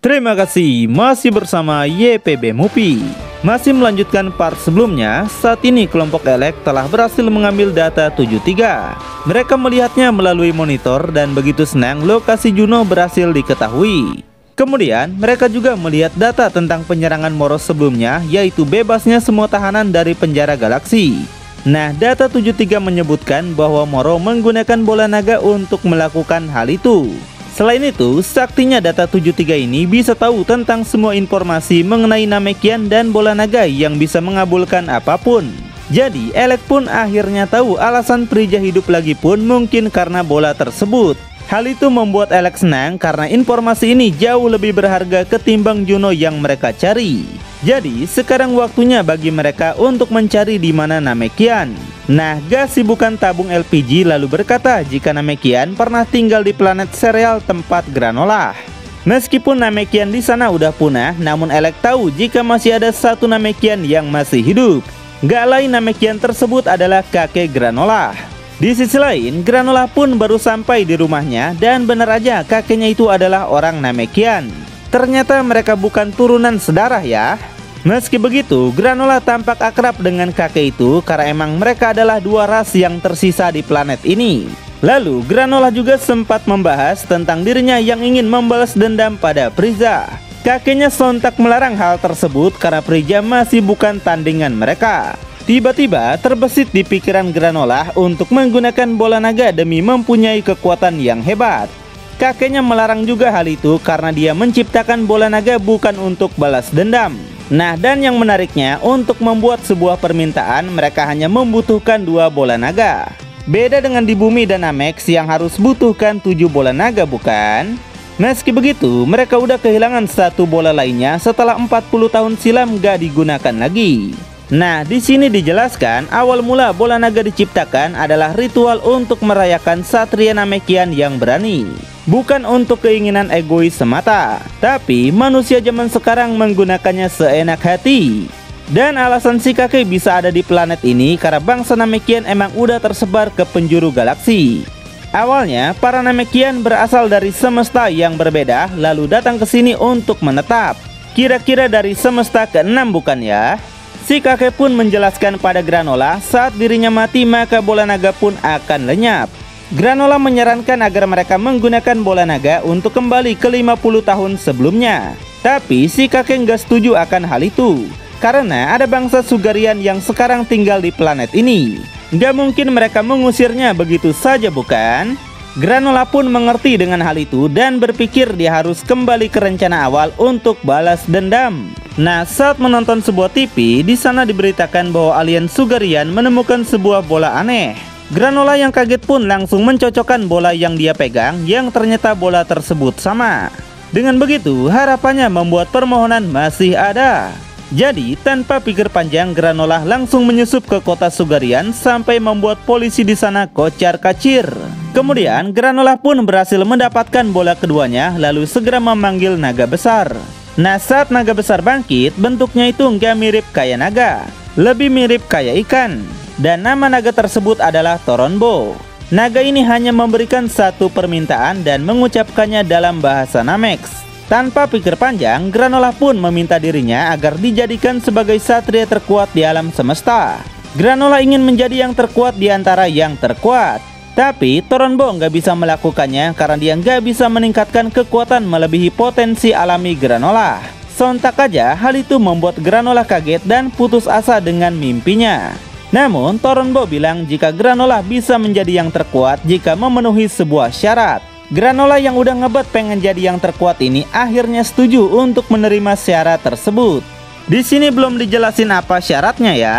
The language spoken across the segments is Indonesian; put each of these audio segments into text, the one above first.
Terima kasih, masih bersama YPB Movie. Masih melanjutkan part sebelumnya, saat ini kelompok Elec telah berhasil mengambil data 73. Mereka melihatnya melalui monitor dan begitu senang lokasi Juno berhasil diketahui. Kemudian mereka juga melihat data tentang penyerangan Moros sebelumnya, yaitu bebasnya semua tahanan dari penjara galaksi. Nah, data 73 menyebutkan bahwa Moro menggunakan bola naga untuk melakukan hal itu. Selain itu, saktinya data 73 ini bisa tahu tentang semua informasi mengenai Namekian dan bola naga yang bisa mengabulkan apapun. Jadi, Elec pun akhirnya tahu alasan Prija hidup lagi pun mungkin karena bola tersebut. Hal itu membuat Elec senang karena informasi ini jauh lebih berharga ketimbang Juno yang mereka cari. Jadi, sekarang waktunya bagi mereka untuk mencari di mana Namekian. Nah, Gas sibukan tabung LPG lalu berkata jika Namekian pernah tinggal di planet sereal tempat Granolah. Meskipun Namekian di sana udah punah, namun Elec tahu jika masih ada satu Namekian yang masih hidup. Gak lain Namekian tersebut adalah kakek Granolah. Di sisi lain, Granolah pun baru sampai di rumahnya dan benar aja kakeknya itu adalah orang Namekian. Ternyata mereka bukan turunan sedarah ya. Meski begitu, Granolah tampak akrab dengan kakek itu karena emang mereka adalah dua ras yang tersisa di planet ini. Lalu, Granolah juga sempat membahas tentang dirinya yang ingin membalas dendam pada Prija. Kakeknya sontak melarang hal tersebut karena Prija masih bukan tandingan mereka. Tiba-tiba terbesit di pikiran Granolah untuk menggunakan bola naga demi mempunyai kekuatan yang hebat. Kakeknya melarang juga hal itu karena dia menciptakan bola naga bukan untuk balas dendam. Nah, dan yang menariknya, untuk membuat sebuah permintaan mereka hanya membutuhkan 2 bola naga. Beda dengan di bumi dan Namex yang harus butuhkan 7 bola naga, bukan? Meski begitu, mereka udah kehilangan 1 bola lainnya setelah 40 tahun silam gak digunakan lagi. Nah, di sini dijelaskan awal mula bola naga diciptakan adalah ritual untuk merayakan Satria Namekian yang berani. Bukan untuk keinginan egois semata, tapi manusia zaman sekarang menggunakannya seenak hati. Dan alasan si kakek bisa ada di planet ini karena bangsa Namekian emang udah tersebar ke penjuru galaksi. Awalnya, para Namekian berasal dari semesta yang berbeda lalu datang ke sini untuk menetap. Kira-kira dari semesta ke-6 bukan ya? Si kakek pun menjelaskan pada Granolah saat dirinya mati maka bola naga pun akan lenyap. Granolah menyarankan agar mereka menggunakan bola naga untuk kembali ke 50 tahun sebelumnya. Tapi si kakek nggak setuju akan hal itu karena ada bangsa Sugarian yang sekarang tinggal di planet ini. Nggak mungkin mereka mengusirnya begitu saja, bukan? Granolah pun mengerti dengan hal itu dan berpikir dia harus kembali ke rencana awal untuk balas dendam. Nah, saat menonton sebuah TV, di sana diberitakan bahwa alien Sugarian menemukan sebuah bola aneh. Granolah yang kaget pun langsung mencocokkan bola yang dia pegang yang ternyata bola tersebut sama. Dengan begitu, harapannya membuat permohonan masih ada. Jadi, tanpa pikir panjang, Granolah langsung menyusup ke kota Sugarian sampai membuat polisi di sana kocar-kacir. Kemudian, Granolah pun berhasil mendapatkan bola keduanya lalu segera memanggil naga besar. Nah, saat naga besar bangkit, bentuknya itu nggak mirip kayak naga, lebih mirip kayak ikan. Dan nama naga tersebut adalah Toronbo. Naga ini hanya memberikan satu permintaan dan mengucapkannya dalam bahasa Namex. Tanpa pikir panjang, Granolah pun meminta dirinya agar dijadikan sebagai satria terkuat di alam semesta. Granolah ingin menjadi yang terkuat di antara yang terkuat. Tapi Toronbo nggak bisa melakukannya karena dia nggak bisa meningkatkan kekuatan melebihi potensi alami Granolah. Sontak aja hal itu membuat Granolah kaget dan putus asa dengan mimpinya. Namun Toronbo bilang jika Granolah bisa menjadi yang terkuat jika memenuhi sebuah syarat. Granolah yang udah ngebet pengen jadi yang terkuat ini akhirnya setuju untuk menerima syarat tersebut. Di sini belum dijelasin apa syaratnya ya.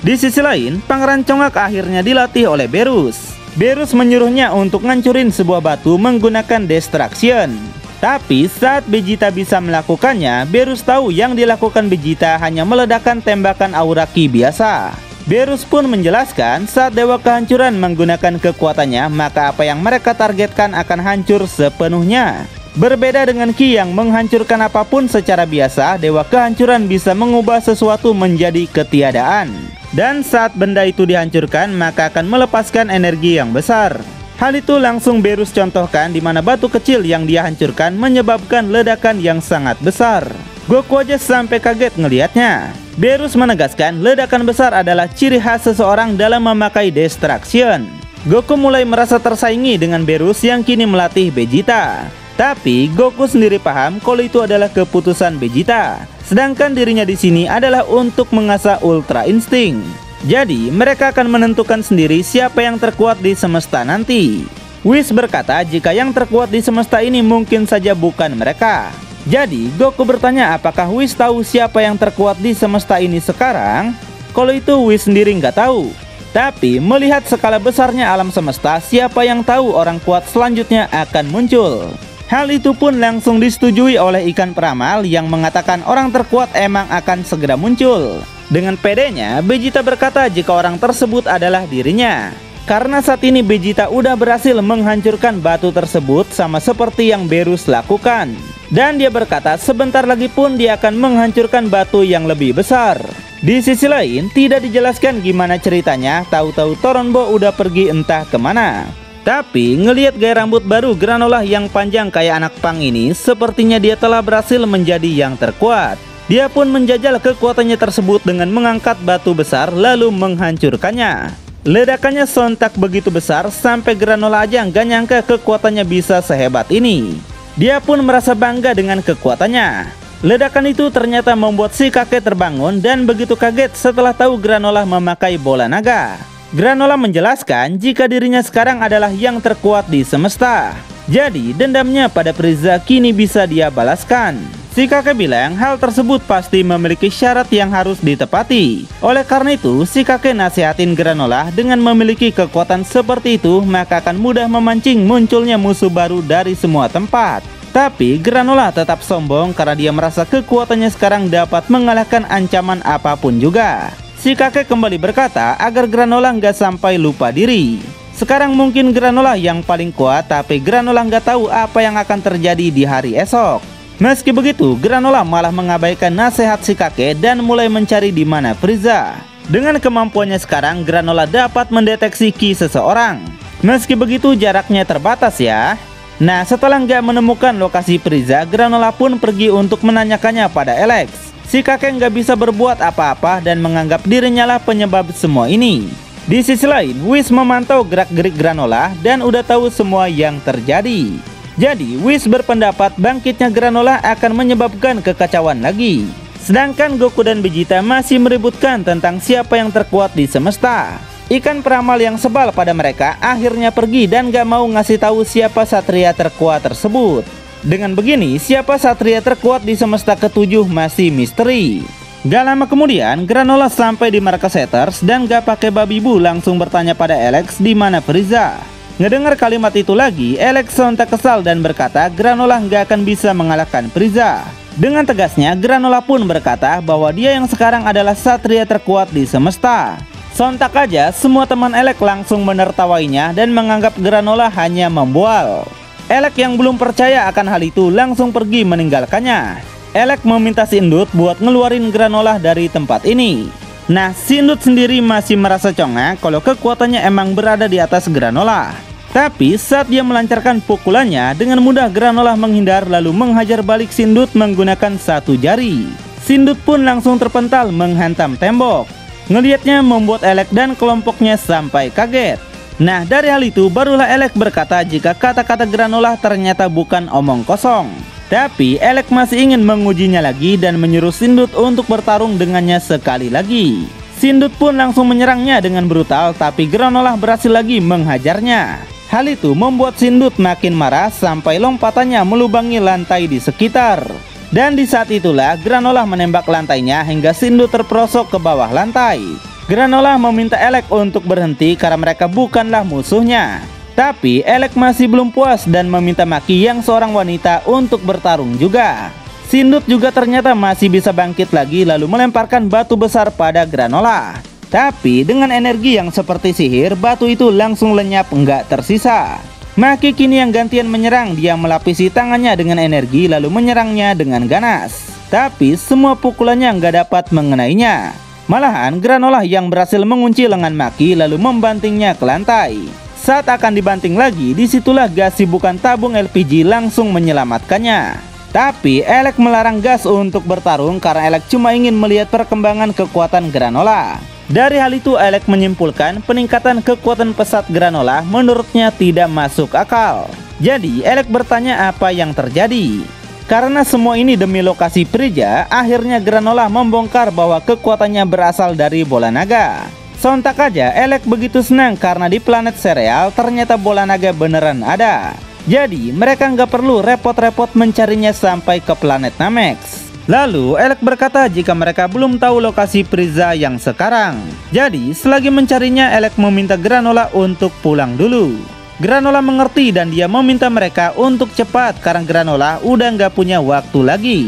Di sisi lain, Pangeran Congak akhirnya dilatih oleh Berus. Berus menyuruhnya untuk ngancurin sebuah batu menggunakan Destruction. Tapi saat Vegeta bisa melakukannya, Berus tahu yang dilakukan Vegeta hanya meledakkan tembakan aura ki biasa. Berus pun menjelaskan saat Dewa Kehancuran menggunakan kekuatannya, maka apa yang mereka targetkan akan hancur sepenuhnya. Berbeda dengan Ki yang menghancurkan apapun secara biasa, Dewa Kehancuran bisa mengubah sesuatu menjadi ketiadaan. Dan saat benda itu dihancurkan, maka akan melepaskan energi yang besar. Hal itu langsung Beerus contohkan di mana batu kecil yang dia hancurkan menyebabkan ledakan yang sangat besar. Goku aja sampai kaget ngelihatnya. Beerus menegaskan ledakan besar adalah ciri khas seseorang dalam memakai Destruction. Goku mulai merasa tersaingi dengan Beerus yang kini melatih Vegeta. Tapi Goku sendiri paham kalau itu adalah keputusan Vegeta. Sedangkan dirinya di sini adalah untuk mengasah Ultra Instinct. Jadi mereka akan menentukan sendiri siapa yang terkuat di semesta nanti. Whis berkata jika yang terkuat di semesta ini mungkin saja bukan mereka. Jadi Goku bertanya apakah Whis tahu siapa yang terkuat di semesta ini sekarang? Kalau itu Whis sendiri nggak tahu. Tapi melihat skala besarnya alam semesta, siapa yang tahu orang kuat selanjutnya akan muncul. Hal itu pun langsung disetujui oleh ikan peramal yang mengatakan orang terkuat emang akan segera muncul. Dengan pedenya, Vegeta berkata jika orang tersebut adalah dirinya. Karena saat ini Vegeta udah berhasil menghancurkan batu tersebut sama seperti yang Beerus lakukan. Dan dia berkata sebentar lagi pun dia akan menghancurkan batu yang lebih besar. Di sisi lain, tidak dijelaskan gimana ceritanya, tahu-tahu Toronbo udah pergi entah kemana. Tapi ngelihat gaya rambut baru Granolah yang panjang kayak anak pang ini, sepertinya dia telah berhasil menjadi yang terkuat. Dia pun menjajal kekuatannya tersebut dengan mengangkat batu besar lalu menghancurkannya. Ledakannya sontak begitu besar sampai Granolah aja nggak nyangka kekuatannya bisa sehebat ini. Dia pun merasa bangga dengan kekuatannya. Ledakan itu ternyata membuat si kakek terbangun dan begitu kaget setelah tahu Granolah memakai bola naga. Granolah menjelaskan jika dirinya sekarang adalah yang terkuat di semesta. Jadi dendamnya pada Frieza kini bisa dia balaskan. Si kakek bilang hal tersebut pasti memiliki syarat yang harus ditepati. Oleh karena itu, si kakek nasihatin Granolah dengan memiliki kekuatan seperti itu maka akan mudah memancing munculnya musuh baru dari semua tempat. Tapi Granolah tetap sombong karena dia merasa kekuatannya sekarang dapat mengalahkan ancaman apapun juga. Si kakek kembali berkata agar Granolah nggak sampai lupa diri. Sekarang mungkin Granolah yang paling kuat, tapi Granolah nggak tahu apa yang akan terjadi di hari esok. Meski begitu, Granolah malah mengabaikan nasihat si kakek dan mulai mencari di mana Frieza. Dengan kemampuannya sekarang, Granolah dapat mendeteksi ki seseorang. Meski begitu, jaraknya terbatas ya. Nah, setelah nggak menemukan lokasi Frieza, Granolah pun pergi untuk menanyakannya pada Alex. Si kakek nggak bisa berbuat apa-apa dan menganggap dirinya lah penyebab semua ini. Di sisi lain, Whis memantau gerak-gerik Granolah dan udah tahu semua yang terjadi. Jadi, Whis berpendapat bangkitnya Granolah akan menyebabkan kekacauan lagi. Sedangkan Goku dan Vegeta masih meributkan tentang siapa yang terkuat di semesta. Ikan peramal yang sebal pada mereka akhirnya pergi dan gak mau ngasih tahu siapa satria terkuat tersebut. Dengan begini, siapa satria terkuat di semesta ketujuh masih misteri. Gak lama kemudian, Granolah sampai di markas Haters dan gak pakai babi bu langsung bertanya pada Alex di mana Frieza. Ngedengar kalimat itu lagi, Alex sontak kesal dan berkata Granolah nggak akan bisa mengalahkan Frieza. Dengan tegasnya, Granolah pun berkata bahwa dia yang sekarang adalah satria terkuat di semesta. Sontak aja, semua teman Alex langsung menertawainya dan menganggap Granolah hanya membual. Alex yang belum percaya akan hal itu langsung pergi meninggalkannya. Alex meminta Sindut buat ngeluarin Granolah dari tempat ini. Nah, Sindut sendiri masih merasa congak kalau kekuatannya emang berada di atas Granolah. Tapi saat dia melancarkan pukulannya, dengan mudah Granolah menghindar lalu menghajar balik Sindut menggunakan satu jari. Sindut pun langsung terpental menghantam tembok. Ngelihatnya membuat Alex dan kelompoknya sampai kaget. Nah, dari hal itu barulah Alex berkata jika kata-kata Granolah ternyata bukan omong kosong. Tapi Alex masih ingin mengujinya lagi dan menyuruh Sindut untuk bertarung dengannya sekali lagi. Sindut pun langsung menyerangnya dengan brutal, tapi Granolah berhasil lagi menghajarnya. Hal itu membuat Sindut makin marah sampai lompatannya melubangi lantai di sekitar. Dan di saat itulah Granolah menembak lantainya hingga Sindut terperosok ke bawah lantai. Granolah meminta Alex untuk berhenti karena mereka bukanlah musuhnya. Tapi Alex masih belum puas dan meminta Maki yang seorang wanita untuk bertarung juga. Sindut juga ternyata masih bisa bangkit lagi lalu melemparkan batu besar pada Granolah. Tapi dengan energi yang seperti sihir, batu itu langsung lenyap nggak tersisa. Maki kini yang gantian menyerang, dia melapisi tangannya dengan energi lalu menyerangnya dengan ganas. Tapi semua pukulannya nggak dapat mengenainya. Malahan Granolah yang berhasil mengunci lengan Maki lalu membantingnya ke lantai. Saat akan dibanting lagi, disitulah gas bukan tabung LPG langsung menyelamatkannya. Tapi Elec melarang gas untuk bertarung karena Elec cuma ingin melihat perkembangan kekuatan Granola. Dari hal itu Elec menyimpulkan peningkatan kekuatan pesat Granola menurutnya tidak masuk akal. Jadi Elec bertanya apa yang terjadi. Karena semua ini demi lokasi Prija, akhirnya Granola membongkar bahwa kekuatannya berasal dari bola naga. Sontak aja Elec begitu senang karena di planet sereal ternyata bola naga beneran ada. Jadi mereka nggak perlu repot-repot mencarinya sampai ke planet Namex. Lalu Elec berkata jika mereka belum tahu lokasi Prija yang sekarang. Jadi selagi mencarinya Elec meminta Granola untuk pulang dulu. Granola mengerti dan dia meminta mereka untuk cepat karena Granola udah nggak punya waktu lagi.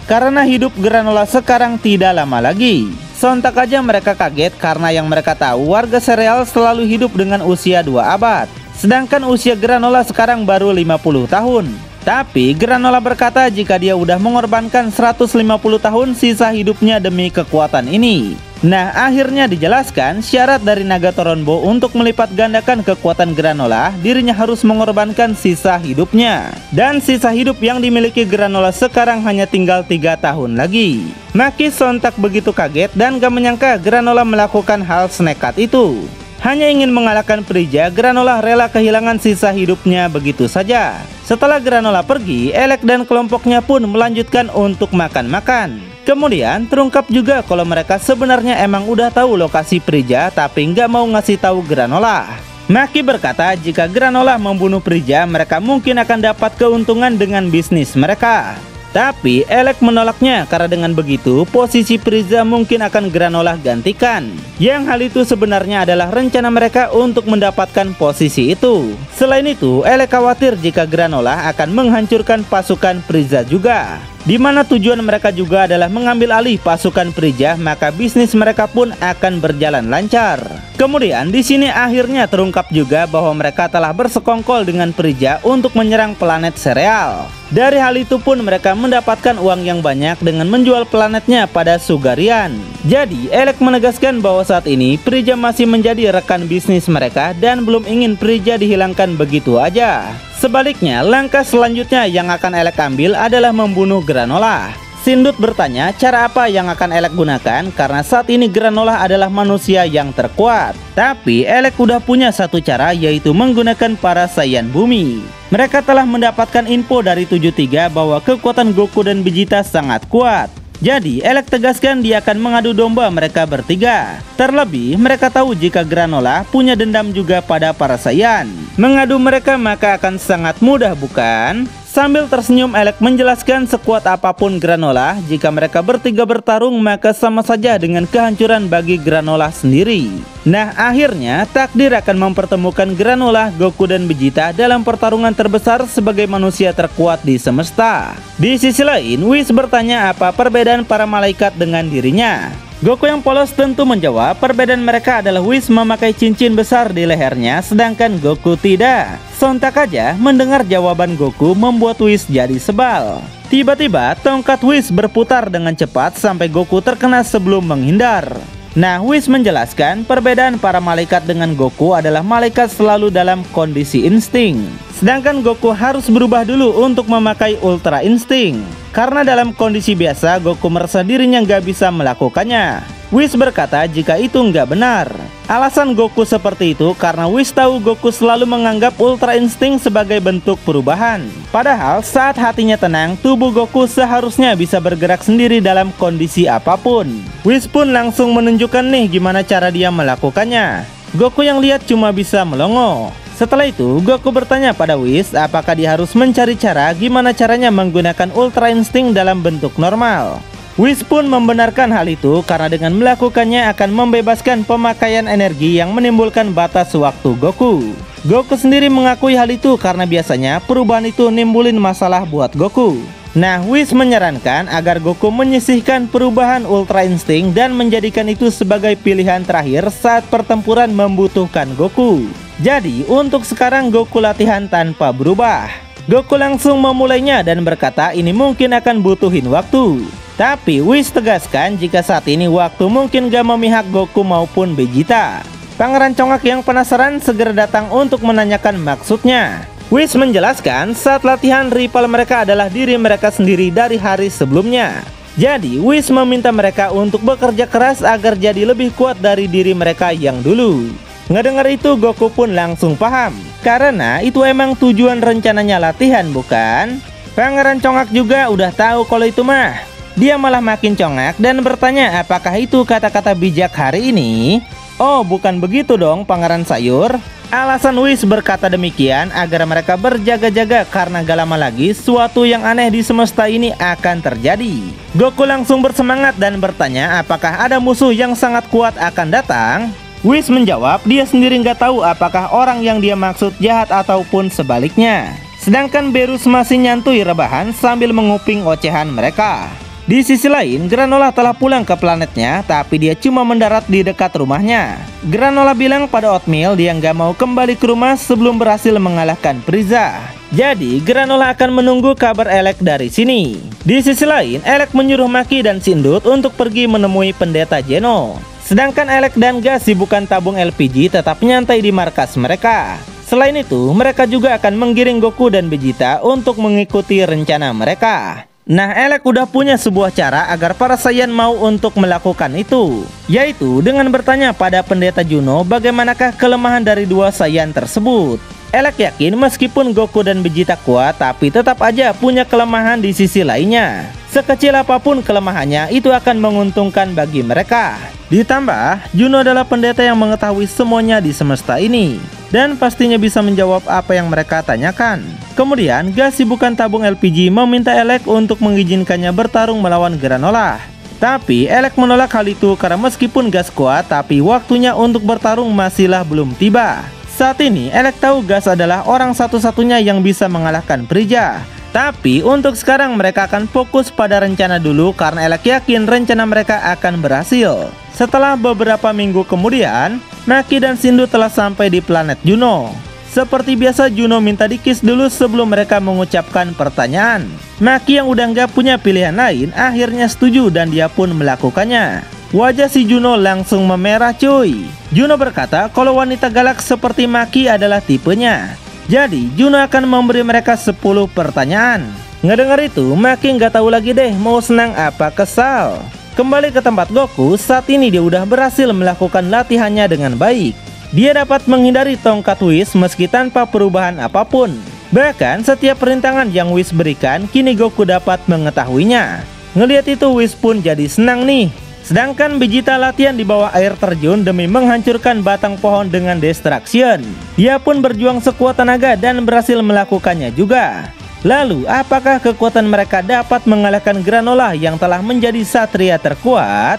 Karena hidup Granola sekarang tidak lama lagi. Sontak aja mereka kaget karena yang mereka tahu warga sereal selalu hidup dengan usia 2 abad. Sedangkan usia Granola sekarang baru 50 tahun. Tapi Granola berkata jika dia udah mengorbankan 150 tahun sisa hidupnya demi kekuatan ini. Nah akhirnya dijelaskan syarat dari naga Toronbo untuk melipat gandakan kekuatan Granola, dirinya harus mengorbankan sisa hidupnya. Dan sisa hidup yang dimiliki Granola sekarang hanya tinggal 3 tahun lagi. Maki sontak begitu kaget dan gak menyangka Granola melakukan hal senekat itu. Hanya ingin mengalahkan Prija, Granola rela kehilangan sisa hidupnya begitu saja. Setelah Granola pergi, Elec dan kelompoknya pun melanjutkan untuk makan-makan. Kemudian terungkap juga kalau mereka sebenarnya emang udah tahu lokasi Prija tapi nggak mau ngasih tahu Granola. Maki berkata jika Granola membunuh Prija, mereka mungkin akan dapat keuntungan dengan bisnis mereka. Tapi Elec menolaknya karena dengan begitu posisi Prija mungkin akan Granola gantikan. Yang hal itu sebenarnya adalah rencana mereka untuk mendapatkan posisi itu. Selain itu Elec khawatir jika Granola akan menghancurkan pasukan Prija juga. Di mana tujuan mereka juga adalah mengambil alih pasukan Prija, maka bisnis mereka pun akan berjalan lancar. Kemudian di sini akhirnya terungkap juga bahwa mereka telah bersekongkol dengan Prija untuk menyerang planet sereal. Dari hal itu pun mereka mendapatkan uang yang banyak dengan menjual planetnya pada Sugarian. Jadi Elec menegaskan bahwa saat ini Prija masih menjadi rekan bisnis mereka dan belum ingin Prija dihilangkan begitu aja. Sebaliknya, langkah selanjutnya yang akan Elec ambil adalah membunuh Granola. Sindut bertanya cara apa yang akan Elec gunakan karena saat ini Granola adalah manusia yang terkuat. Tapi Elec udah punya satu cara, yaitu menggunakan para Saiyan bumi. Mereka telah mendapatkan info dari 73 bahwa kekuatan Goku dan Vegeta sangat kuat. Jadi Elec tegaskan dia akan mengadu domba mereka bertiga. Terlebih mereka tahu jika Granola punya dendam juga pada para Saiyan. Mengadu mereka maka akan sangat mudah bukan? Sambil tersenyum Elec menjelaskan sekuat apapun Granola, jika mereka bertiga bertarung maka sama saja dengan kehancuran bagi Granola sendiri. Nah akhirnya takdir akan mempertemukan Granola, Goku dan Vegeta dalam pertarungan terbesar sebagai manusia terkuat di semesta. Di sisi lain Whis bertanya apa perbedaan para malaikat dengan dirinya. Goku yang polos tentu menjawab perbedaan mereka adalah Whis memakai cincin besar di lehernya sedangkan Goku tidak. Sontak aja mendengar jawaban Goku membuat Whis jadi sebal. Tiba-tiba tongkat Whis berputar dengan cepat sampai Goku terkena sebelum menghindar. Nah Whis menjelaskan perbedaan para malaikat dengan Goku adalah malaikat selalu dalam kondisi insting. Sedangkan Goku harus berubah dulu untuk memakai Ultra Insting. Karena dalam kondisi biasa Goku merasa dirinya nggak bisa melakukannya. Whis berkata jika itu nggak benar. Alasan Goku seperti itu karena Whis tahu Goku selalu menganggap Ultra Insting sebagai bentuk perubahan. Padahal saat hatinya tenang, tubuh Goku seharusnya bisa bergerak sendiri dalam kondisi apapun. Whis pun langsung menunjukkan nih gimana cara dia melakukannya. Goku yang lihat cuma bisa melongo. Setelah itu, Goku bertanya pada Whis apakah dia harus mencari cara gimana caranya menggunakan Ultra Instinct dalam bentuk normal. Whis pun membenarkan hal itu karena dengan melakukannya akan membebaskan pemakaian energi yang menimbulkan batas waktu Goku. Goku sendiri mengakui hal itu karena biasanya perubahan itu nimbulin masalah buat Goku. Nah, Whis menyarankan agar Goku menyisihkan perubahan Ultra Instinct dan menjadikan itu sebagai pilihan terakhir saat pertempuran membutuhkan Goku. Jadi, untuk sekarang Goku latihan tanpa berubah. Goku langsung memulainya dan berkata ini mungkin akan butuhin waktu. Tapi Whis tegaskan jika saat ini waktu mungkin gak memihak Goku maupun Vegeta. Pangeran Congak yang penasaran segera datang untuk menanyakan maksudnya. Whis menjelaskan saat latihan rival mereka adalah diri mereka sendiri dari hari sebelumnya. Jadi Whis meminta mereka untuk bekerja keras agar jadi lebih kuat dari diri mereka yang dulu. Ngedengar itu Goku pun langsung paham, karena itu emang tujuan rencananya latihan, bukan? Pangeran Congak juga udah tahu kalau itu mah. Dia malah makin congak dan bertanya apakah itu kata-kata bijak hari ini. Oh, bukan begitu dong Pangeran Sayur. Alasan Whis berkata demikian agar mereka berjaga-jaga karena gak lama lagi suatu yang aneh di semesta ini akan terjadi. Goku langsung bersemangat dan bertanya apakah ada musuh yang sangat kuat akan datang. Whis menjawab dia sendiri nggak tahu apakah orang yang dia maksud jahat ataupun sebaliknya. Sedangkan Berus masih nyantui rebahan sambil menguping ocehan mereka. Di sisi lain, Granola telah pulang ke planetnya, tapi dia cuma mendarat di dekat rumahnya. Granola bilang pada Oatmeal dia nggak mau kembali ke rumah sebelum berhasil mengalahkan Frieza. Jadi, Granola akan menunggu kabar Elec dari sini. Di sisi lain, Elec menyuruh Maki dan Sindut untuk pergi menemui Pendeta Geno. Sedangkan Elec dan Gas sibukkan tabung LPG tetap nyantai di markas mereka. Selain itu, mereka juga akan menggiring Goku dan Vegeta untuk mengikuti rencana mereka. Nah, Elec udah punya sebuah cara agar para Saiyan mau untuk melakukan itu, yaitu dengan bertanya pada Pendeta Juno bagaimanakah kelemahan dari dua Saiyan tersebut. Elec yakin meskipun Goku dan Vegeta kuat, tapi tetap aja punya kelemahan di sisi lainnya. Sekecil apapun kelemahannya, itu akan menguntungkan bagi mereka. Ditambah, Juno adalah pendeta yang mengetahui semuanya di semesta ini, dan pastinya bisa menjawab apa yang mereka tanyakan. Kemudian, Gas sibukkan tabung LPG meminta Elec untuk mengizinkannya bertarung melawan Granola. Tapi Elec menolak hal itu karena meskipun Gas kuat, tapi waktunya untuk bertarung masihlah belum tiba. Saat ini, Elec tahu Gas adalah orang satu-satunya yang bisa mengalahkan Frieza. Tapi untuk sekarang mereka akan fokus pada rencana dulu karena Elec yakin rencana mereka akan berhasil. Setelah beberapa minggu kemudian, Maki dan Sindut telah sampai di planet Juno. Seperti biasa Juno minta dikis dulu sebelum mereka mengucapkan pertanyaan. Maki yang udah nggak punya pilihan lain akhirnya setuju dan dia pun melakukannya. Wajah si Juno langsung memerah cuy. Juno berkata kalau wanita galak seperti Maki adalah tipenya. Jadi Juno akan memberi mereka 10 pertanyaan. Ngedengar itu Maki nggak tahu lagi deh mau senang apa kesal. Kembali ke tempat Goku, saat ini dia udah berhasil melakukan latihannya dengan baik. Dia dapat menghindari tongkat Whis meski tanpa perubahan apapun. Bahkan setiap perintangan yang Whis berikan, kini Goku dapat mengetahuinya. Ngelihat itu Whis pun jadi senang nih. Sedangkan Vegeta latihan di bawah air terjun demi menghancurkan batang pohon dengan Destruction. Dia pun berjuang sekuat tenaga dan berhasil melakukannya juga. Lalu, apakah kekuatan mereka dapat mengalahkan Granola yang telah menjadi satria terkuat?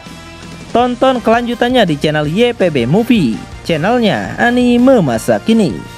Tonton kelanjutannya di channel YPB Movie, channelnya anime masa kini.